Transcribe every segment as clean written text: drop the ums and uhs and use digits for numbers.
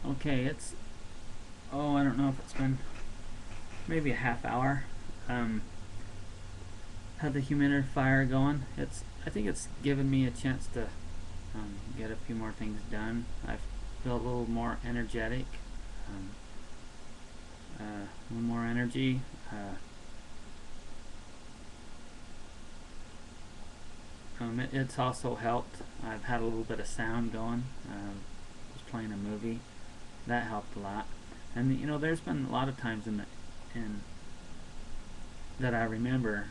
Okay, it's, oh, I don't know if it's been maybe a half hour. Um, had the humidifier going. I think it's given me a chance to get a few more things done. I feel a little more energetic, um, a little more energy. It's also helped. I've had a little bit of sound going. Was playing a movie. That helped a lot. And there's been a lot of times in that I remember,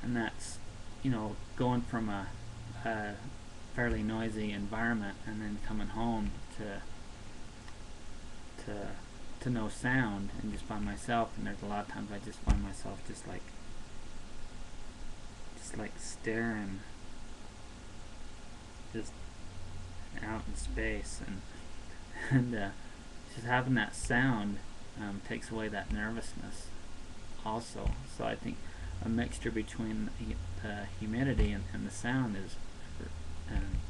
and that's going from a fairly noisy environment and then coming home to to no sound and just by myself. And there's a lot of times I just find myself just like staring just out in space, and just having that sound takes away that nervousness also. So I think a mixture between the humidity and the sound is um,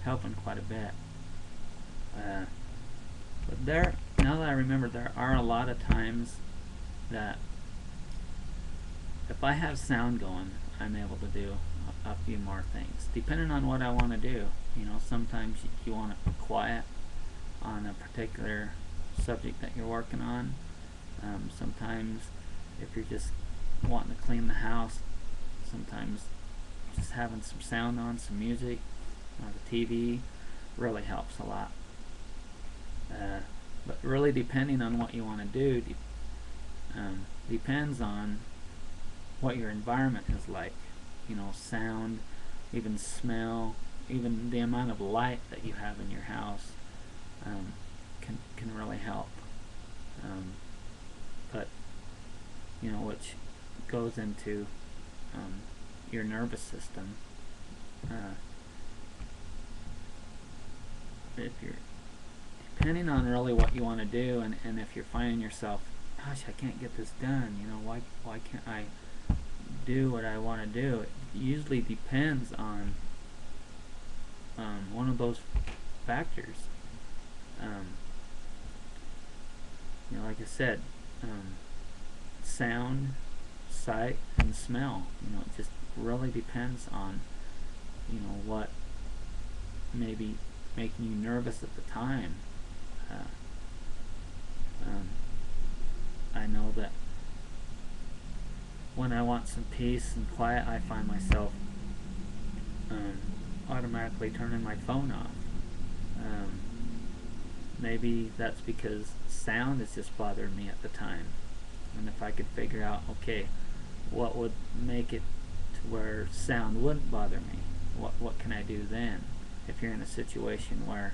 helping quite a bit. But now that I remember, there are a lot of times that if I have sound going, I'm able to do a few more things, depending on what I want to do. Sometimes you want it quiet on a particular subject that you're working on. Sometimes if you're just wanting to clean the house, sometimes just having some sound on, some music, or the TV really helps a lot. But really, depending on what you want to do, depends on what your environment is like. Sound, even smell, even the amount of light that you have in your house can really help. But which goes into your nervous system. If you're depending on really what you want to do, and if you're finding yourself, gosh, I can't get this done. Why can't I do what I want to do? It usually depends on one of those factors. Um, like I said, sound, sight, and smell. It just really depends on what may be making you nervous at the time. Uh, I know that when I want some peace and quiet, I find myself um, automatically turning my phone off. Um, Maybe that's because sound is just bothering me at the time. And if I could figure out, okay, what would make it to where sound wouldn't bother me? What can I do then? If you're in a situation where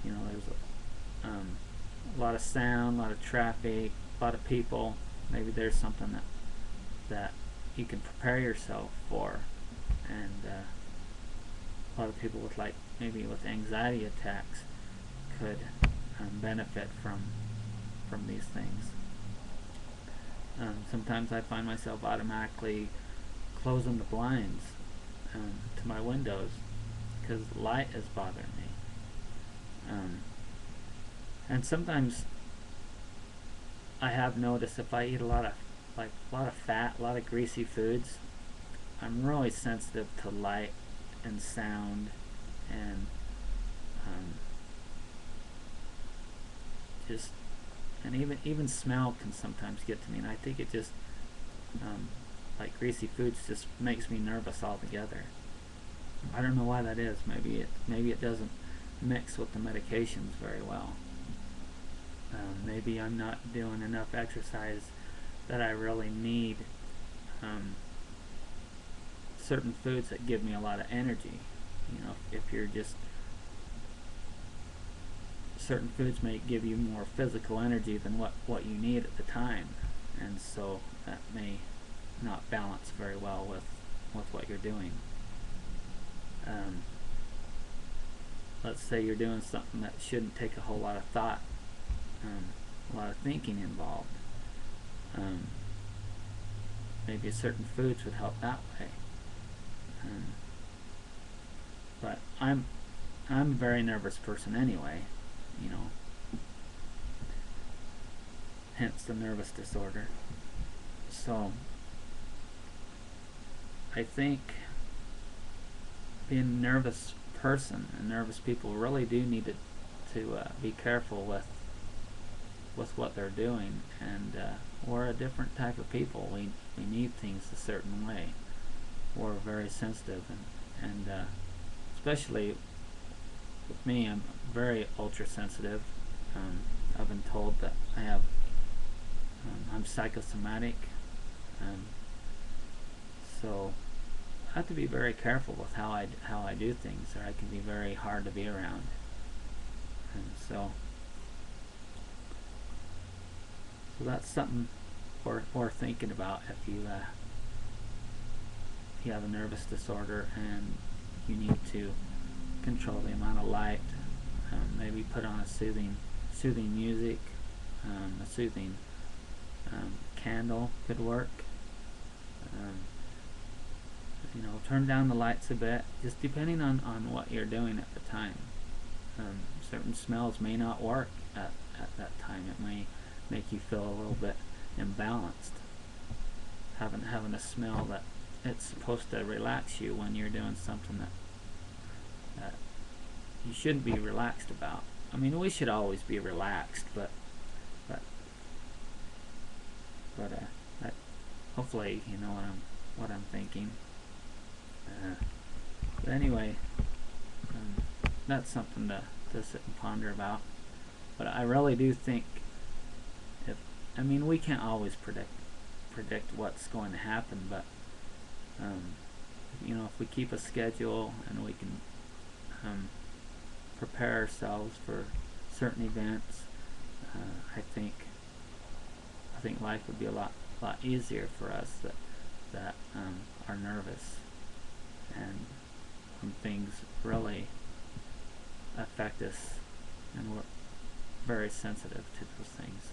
there's a lot of sound, a lot of traffic, a lot of people, maybe there's something that you can prepare yourself for. And a lot of people with maybe with anxiety attacks could benefit from these things. Sometimes I find myself automatically closing the blinds to my windows because light is bothering me. And sometimes I have noticed if I eat a lot of fat, a lot of greasy foods, I'm really sensitive to light and sound, and just and even smell can sometimes get to me. And I think it just like greasy foods just makes me nervous altogether. I don't know why that is. Maybe it doesn't mix with the medications very well. Maybe I'm not doing enough exercise that I really need certain foods that give me a lot of energy. If you're just certain foods may give you more physical energy than what you need at the time, and so that may not balance very well with what you're doing. Let's say you're doing something that shouldn't take a whole lot of thought, a lot of thinking involved. Maybe certain foods would help that way. But I'm a very nervous person anyway, you know, hence the nervous disorder. So I think being a nervous person and nervous people really do need to be careful with what they're doing, and we're a different type of people. We need things a certain way. We're very sensitive, and especially with me, I'm very ultra sensitive. I've been told that I'm psychosomatic, um, so I have to be very careful with how I do things, or I can be very hard to be around. And so that's something worth thinking about if you have a nervous disorder and you need to control the amount of light. Maybe put on a soothing music, a soothing candle could work. Um, turn down the lights a bit, just depending on what you're doing at the time. Certain smells may not work at that time. It may make you feel a little bit imbalanced. Having a smell that it's supposed to relax you when you're doing something that you shouldn't be relaxed about. I mean, we should always be relaxed, but hopefully you know what I'm thinking. But anyway, that's something to sit and ponder about. But I really do think we can't always predict what's going to happen, but if we keep a schedule and we can prepare ourselves for certain events, I think life would be a lot easier for us that are nervous, and when things really affect us and we're very sensitive to those things.